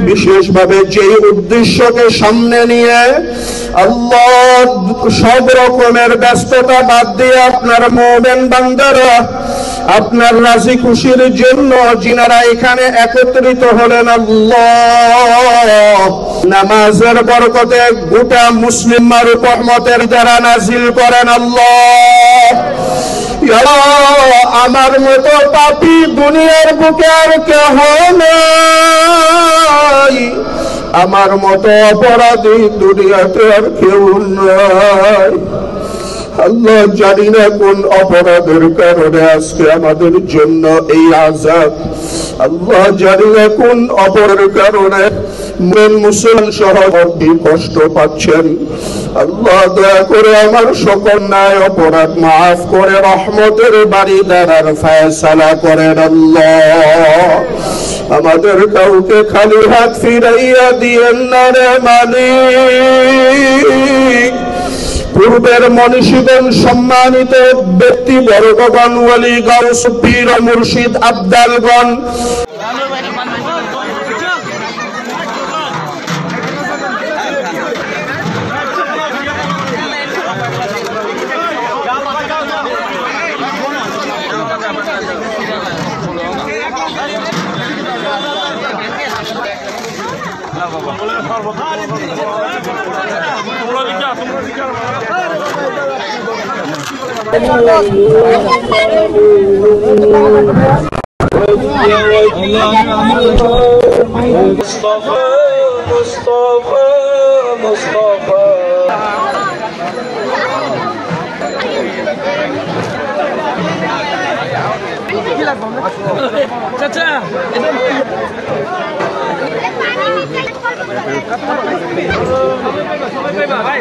বিশেষভাবে যে উদ্দেশ্যকে সামনে নিয়ে আল্লাহ সব রকমের ব্যস্ততা বাদ দিয়ে আপনার মুমিন বান্দারা আপনার রাজি খুশির জন্য যিনারা এখানে একত্রিত হলেন, আল্লাহ নামাজের বরকতে গোটা মুসলিমদের উপর রহমতের দ্বারা নাজিল করেন। আল্লাহ আমার মতো পাপী দুনিয়ার বুকে আর কেহ নাই, আমার মতো অপরাধী দুনিয়াতে আর কেউ নাই। আল্লাহ জানি না কোন অপরাধের কারণে আজকে আমাদের জন্য এই আযাব, আল্লাহ জানি না কোন অপরাধের কারণে মুসলমান সহ কষ্ট পাচ্ছেন। আল্লাহ দয়া করে আমার সকল ন্যায় অপরাধ মাফ করে রহমতের বাড়ি দ্বারার ফয়সালা করেন। আল্লাহ আমাদের কাউকে খালি হাত ফিরাইয়া দিয়েন না রে মালিক। পূর্বের মনীষীগণ সম্মানিত ব্যক্তি বর্গগণ ওয়ালি গাউস পীর মুর্শিদ আব্দালগণ চাচা ভাই